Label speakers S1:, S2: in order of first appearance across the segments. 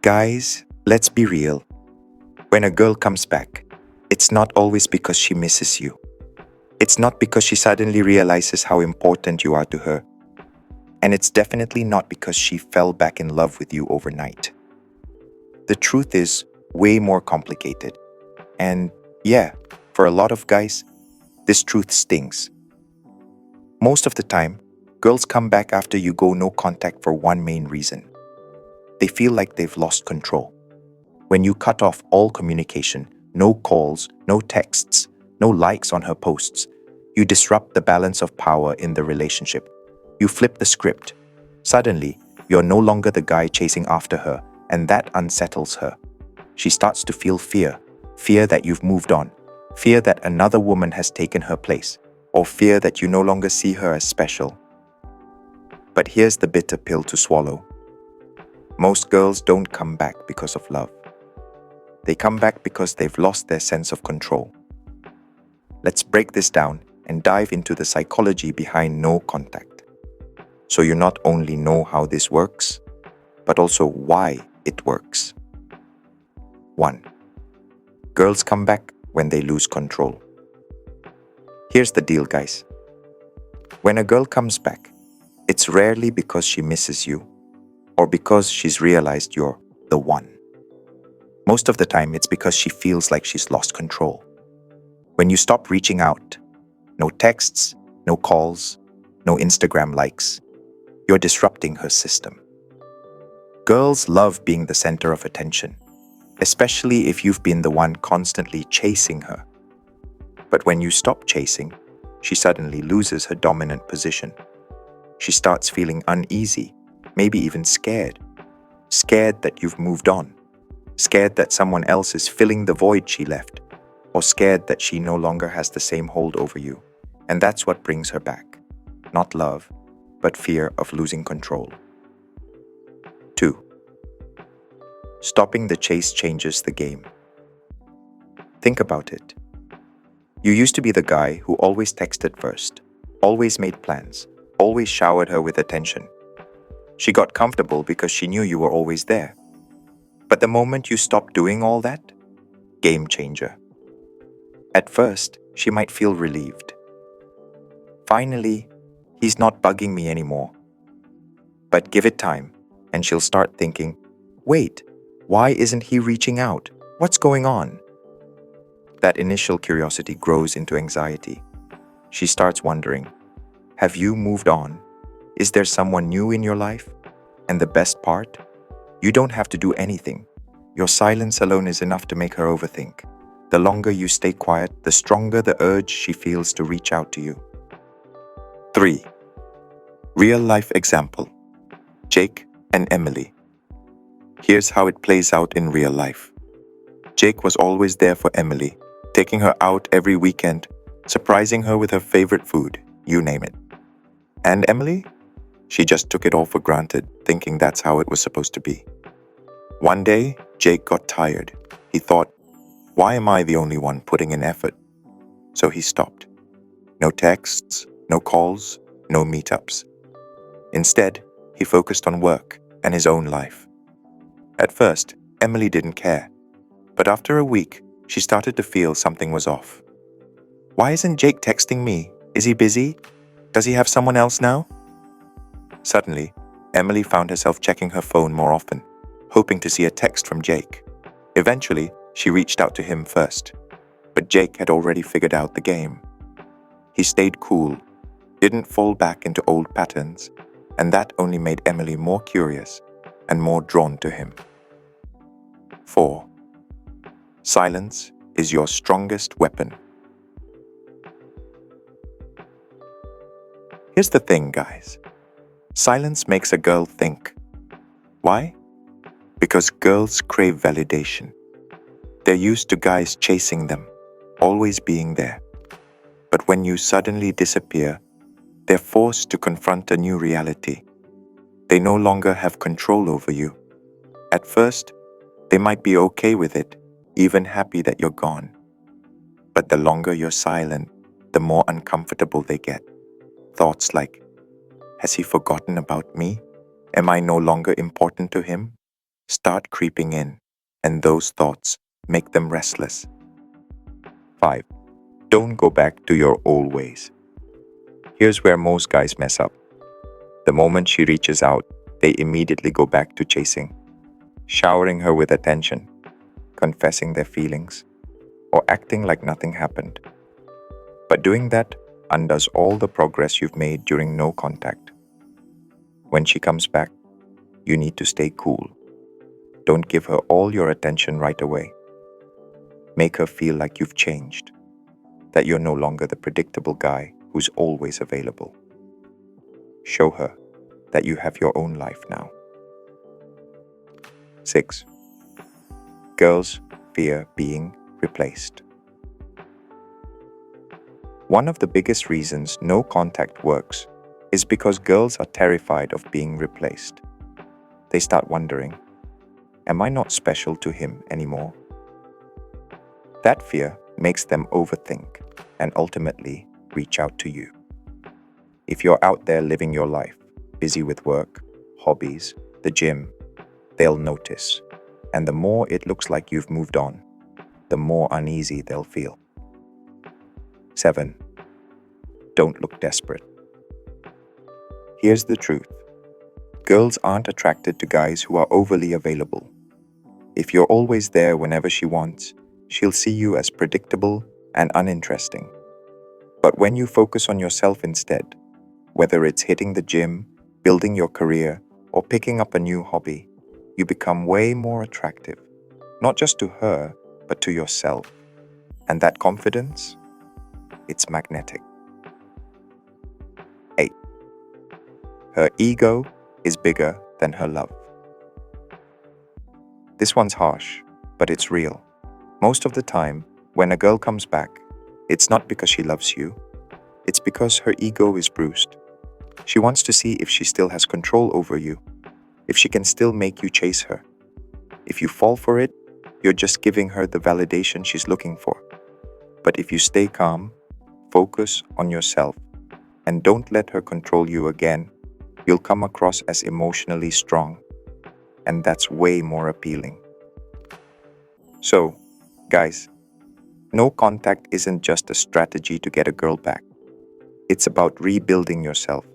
S1: Guys, let's be real. When a girl comes back, it's not always because she misses you. It's not because she suddenly realizes how important you are to her. And it's definitely not because she fell back in love with you overnight. The truth is way more complicated. And yeah, for a lot of guys, this truth stings. Most of the time, girls come back after you go no contact for one main reason. They feel like they've lost control. When you cut off all communication, no calls, no texts, no likes on her posts, you disrupt the balance of power in the relationship. You flip the script. Suddenly, you're no longer the guy chasing after her, and that unsettles her. She starts to feel fear that you've moved on, fear that another woman has taken her place, or fear that you no longer see her as special. But here's the bitter pill to swallow. Most girls don't come back because of love. They come back because they've lost their sense of control. Let's break this down and dive into the psychology behind no contact, so you not only know how this works, but also why it works. 1. Girls come back when they lose control. Here's the deal, guys. When a girl comes back, it's rarely because she misses you or because she's realized you're the one. Most of the time, it's because she feels like she's lost control. When you stop reaching out, no texts, no calls, no Instagram likes, you're disrupting her system. Girls love being the center of attention, especially if you've been the one constantly chasing her. But when you stop chasing, she suddenly loses her dominant position. She starts feeling uneasy, maybe even scared. Scared that you've moved on. Scared that someone else is filling the void she left, or scared that she no longer has the same hold over you. And that's what brings her back. Not love, but fear of losing control. 2. Stopping the chase changes the game. Think about it. You used to be the guy who always texted first, always made plans, always showered her with attention. She got comfortable because she knew you were always there. But the moment you stop doing all that, game changer. At first, she might feel relieved. Finally, he's not bugging me anymore. But give it time, and she'll start thinking, wait, why isn't he reaching out? What's going on? That initial curiosity grows into anxiety. She starts wondering, have you moved on? Is there someone new in your life? And the best part? You don't have to do anything. Your silence alone is enough to make her overthink. The longer you stay quiet, the stronger the urge she feels to reach out to you. 3. Real-life example. Jake and Emily. Here's how it plays out in real life. Jake was always there for Emily, taking her out every weekend, surprising her with her favorite food, you name it. And Emily? She just took it all for granted, thinking that's how it was supposed to be. One day, Jake got tired. He thought, why am I the only one putting in effort? So he stopped. No texts, no calls, no meetups. Instead, he focused on work and his own life. At first, Emily didn't care. But after a week, she started to feel something was off. Why isn't Jake texting me? Is he busy? Does he have someone else now? Suddenly, Emily found herself checking her phone more often, hoping to see a text from Jake. Eventually, she reached out to him first. But Jake had already figured out the game. He stayed cool, didn't fall back into old patterns, and that only made Emily more curious and more drawn to him. 4. Silence is your strongest weapon. Here's the thing, guys. Silence makes a girl think. Why? Because girls crave validation. They're used to guys chasing them, always being there. But when you suddenly disappear, they're forced to confront a new reality. They no longer have control over you. At first, they might be okay with it, even happy that you're gone. But the longer you're silent, the more uncomfortable they get. Thoughts like, has he forgotten about me? Am I no longer important to him? start creeping in, and those thoughts make them restless. 5. Don't go back to your old ways. Here's where most guys mess up. The moment she reaches out, they immediately go back to chasing, showering her with attention, confessing their feelings, or acting like nothing happened. But doing that undoes all the progress you've made during no contact. When she comes back, you need to stay cool. Don't give her all your attention right away. Make her feel like you've changed, that you're no longer the predictable guy who's always available. Show her that you have your own life now. 6. Girls fear being replaced. One of the biggest reasons no contact works is because girls are terrified of being replaced. They start wondering, am I not special to him anymore? That fear makes them overthink and ultimately reach out to you. If you're out there living your life, busy with work, hobbies, the gym, they'll notice. And the more it looks like you've moved on, the more uneasy they'll feel. 7. Don't look desperate. Here's the truth. Girls aren't attracted to guys who are overly available. If you're always there whenever she wants, she'll see you as predictable and uninteresting. But when you focus on yourself instead, whether it's hitting the gym, building your career, or picking up a new hobby, you become way more attractive, not just to her, but to yourself. And that confidence, it's magnetic. 8. Her ego is bigger than her love. This one's harsh, but it's real. Most of the time, when a girl comes back, it's not because she loves you, it's because her ego is bruised. She wants to see if she still has control over you, if she can still make you chase her. If you fall for it, you're just giving her the validation she's looking for. But if you stay calm, focus on yourself, and don't let her control you again, you'll come across as emotionally strong. And that's way more appealing. So, guys, no contact isn't just a strategy to get a girl back. It's about rebuilding yourself.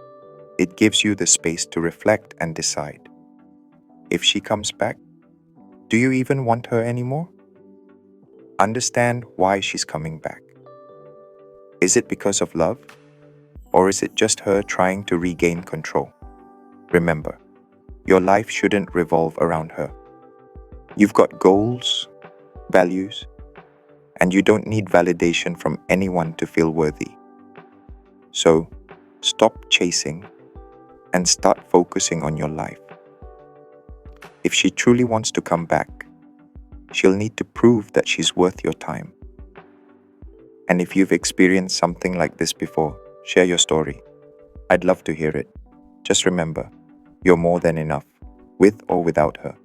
S1: It gives you the space to reflect and decide. If she comes back, do you even want her anymore? Understand why she's coming back. Is it because of love? Or is it just her trying to regain control? Remember, your life shouldn't revolve around her. You've got goals, values, and you don't need validation from anyone to feel worthy. So, stop chasing and start focusing on your life. If she truly wants to come back, she'll need to prove that she's worth your time. And if you've experienced something like this before, share your story. I'd love to hear it. Just remember, you're more than enough, with or without her.